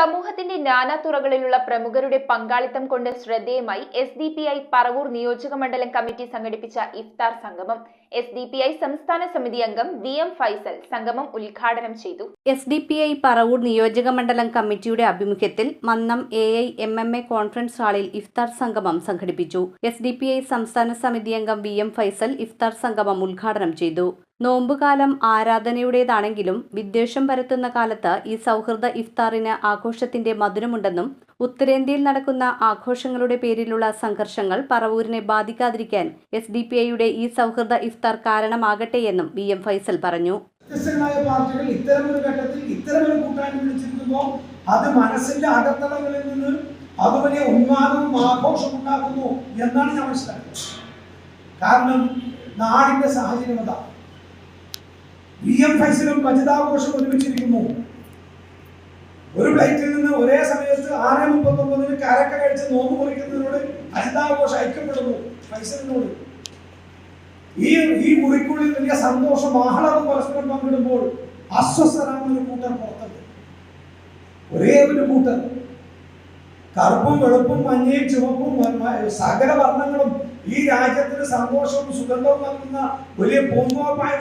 സമൂഹത്തിന്റെ നാനാതുറകളിലുള്ള പ്രമുഖരുടെ പങ്കാളിത്തം കൊണ്ട് ശ്രദ്ധേയമായി SDPI പറവൂർ നിയോജകമണ്ഡലം കമ്മിറ്റി സംഘടിപ്പിച്ച ഇഫ്താർ സംഗമം. SDPI സംസ്ഥാന സമിതി അംഗം VM ഫൈസൽ സംഗമം ഉദ്ഘാടനം ചെയ്തു. SDPI പറവൂർ നിയോജകമണ്ഡലം കമ്മിറ്റിയുടെ ആഭിമുഖ്യത്തിൽ മന്നം AIMMA കോൺഫറൻസ് ഹാളിൽ ഇഫ്താർ സംഗമം സംഘടിപ്പിച്ചു. SDPI സംസ്ഥാന സമിതി അംഗം VM ഫൈസൽ ഇഫ്താർ സംഗമം ഉദ്ഘാടനം ചെയ്തു. നോമ്പുകാലം ആരാധനയുടേതാണെങ്കിലും വിദ്വേഷം പരത്തുന്ന കാലത്ത് ഈ സൗഹൃദ ഇഫ്താറിന് ആഘോഷത്തിന്റെ മധുരമുണ്ടെന്നും ഉത്തരേന്ത്യയിൽ നടക്കുന്ന ആഘോഷങ്ങളുടെ പേരിലുള്ള സംഘർഷങ്ങൾ പറവൂരിനെ ബാധിക്കാതിരിക്കാൻ SDPIയുടെ ഈ സൗഹൃദ ഇഫ്താർ കാരണമാകട്ടെയെന്നും VM ഫൈസൽ പറഞ്ഞു. പാർട്ടികൾ ഇത്തരമൊരു ഘട്ടത്തിൽ ഇത്തരമൊരു കൂട്ടായ്മ വിളിച്ചിരിക്കുമ്പോൾ അത് മനസ്സിന്റെ അകത്തളങ്ങളിൽ നിന്ന് അത് വലിയ ഉന്മാദവും ആഘോഷവും ഉണ്ടാക്കുന്നു എന്നാണ് ഞാൻ മനസ്സിലാക്കുന്നത്. കാരണം നാടിന്റെ സാഹചര്യം അതാണ്. VM ഫൈസലും ബജറ്റാഘോഷം ഒരുമിച്ചിരിക്കുന്നു. ഒരു പ്ലേറ്റിൽ നിന്ന് ഒരേ സമയത്ത് 6:39 കരക്ക കഴിച്ച് നോമ്പ് മുറിക്കുന്നതിനോട് ബജറ്റാഘോഷം ഐക്യപ്പെടുന്നു ഫൈസലിനോട്. ഈ മുറിക്കുള്ളിൽ വലിയ സന്തോഷം ആഹ്ലാദം പരസ്പരം പങ്കിടുമ്പോൾ അസ്വസ്ഥരാകുന്ന ഒരു കൂട്ടർ പുറത്തുണ്ട്. ഒരേ ഒരു കൂട്ടർ കറുപ്പും വെളുപ്പും മഞ്ഞയും ചുവപ്പും സകല വർണ്ണങ്ങളും ഈ രാജ്യത്തിന് സന്തോഷവും സുഗന്ധവും നൽകുന്ന വലിയ പൂർണ്ണമായ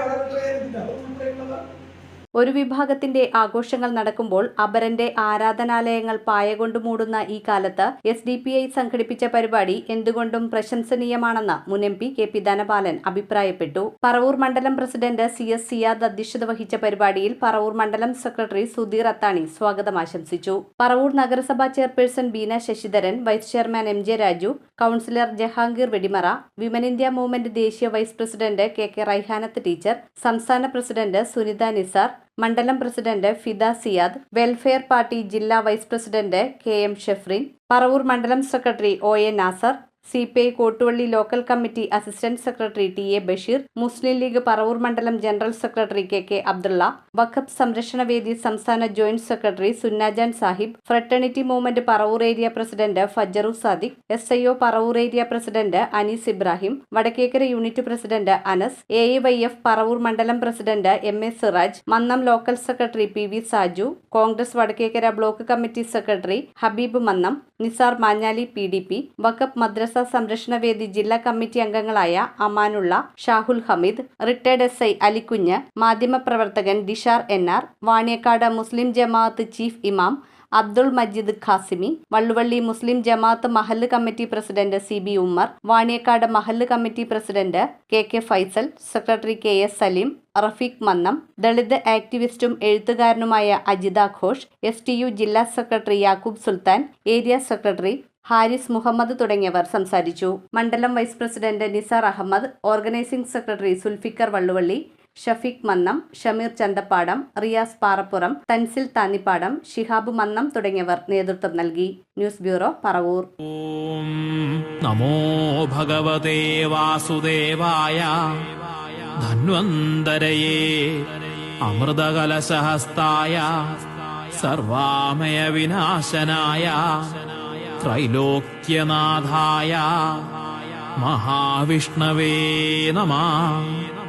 ഒരു വിഭാഗത്തിന്റെ ആഘോഷങ്ങൾ നടക്കുമ്പോൾ അപരന്റെ ആരാധനാലയങ്ങൾ പായകൊണ്ട് മൂടുന്ന ഈ കാലത്ത് SDPI സംഘടിപ്പിച്ച പരിപാടി എന്തുകൊണ്ടും പ്രശംസനീയമാണെന്ന് മുൻ MP KP ധനപാലൻ അഭിപ്രായപ്പെട്ടു. പറവൂർ മണ്ഡലം പ്രസിഡന്റ് CS സിയാദ് അധ്യക്ഷത വഹിച്ച പരിപാടിയിൽ പറവൂർ മണ്ഡലം സെക്രട്ടറി സുധീർ അത്താണി സ്വാഗതം ആശംസിച്ചു. പറവൂർ നഗരസഭാ chairperson Beena Sasidharan, vice chairman MJ Raju, councillor Jahangir Vedimara, Women India Movement ദേശീയ vice president KK Raihanath teacher, സംസ്ഥാന പ്രസിഡന്റ് സുനിത നിസാർ, മണ്ഡലം പ്രസിഡന്റ് ഫിദ സിയാദ്, വെൽഫെയർ പാർട്ടി ജില്ലാ vice president KM Shefrin, Paravur മണ്ഡലം secretary OA Nasar, CPI Kottuvally local committee assistant secretary TA Basheer, Muslim League Paravur മണ്ഡലം ജനറൽ സെക്രട്ടറി KK അബ്ദുള്ള, വഖഫ് സംരക്ഷണ വേദി സംസ്ഥാന joint secretary Sunnajan Sahib, Fraternity Movement Paravur area president Fajaru Sadiq, SIO Paravur area president Anees Ibrahim, Vadakkekara unit president Anas, AIYF Paravur മണ്ഡലം president MA Siraj, Mannam local secretary PV Saju, Congress Vadakkekara block committee secretary Habeeb Mannam, Nisar Manjali PDP, വഖഫ് മദ്രസ സംരക്ഷണ വേദി ജില്ലാ കമ്മിറ്റി അംഗങ്ങളായ അമാനുള്ള, ഷാഹുൽ ഹമീദ്, റിട്ടയർഡ് SI അലിക്കുഞ്ഞ്, മാധ്യമപ്രവർത്തകൻ ദിഷാർ NR, വാണിയക്കാട് മുസ്ലിം ജമാഅത്ത് ചീഫ് ഇമാം അബ്ദുൾ മജീദ് ഖാസിമി, വള്ളുവള്ളി മുസ്ലിം ജമാഅത്ത് മഹല്ല് committee president CB Ummer, Vaniyakkad മഹല്ല് committee president KK Faisal, secretary KS Saleem, Rafeeq Mannam, Dalit ആക്ടിവിസ്റ്റും എഴുത്തുകാരനുമായ അജിത ഘോഷ്, STU ജില്ലാ secretary Yakub Sultan, area secretary Haris Muhammad തുടങ്ങിയവർ സംസാരിച്ചു. മണ്ഡലം vice president Nisar Ahammed, organising secretary Sulfikar Valluvally, Shafeeq Mannam, Shameer Chanthappadam, Riyas Parappuram, Thansil Thannippadam, Shihab Mannam തുടങ്ങിയവർ നേതൃത്വം നൽകി. News bureau Paravur. നമോ ഭഗവതേ വാസുദേവായ ധന്വന്തരയേ അമൃതകലശഹസ്തായ സർവാമയ വിനാശനായ ത്രൈലോക്യനാഥായ മഹാവിഷ്ണവേ നമഃ.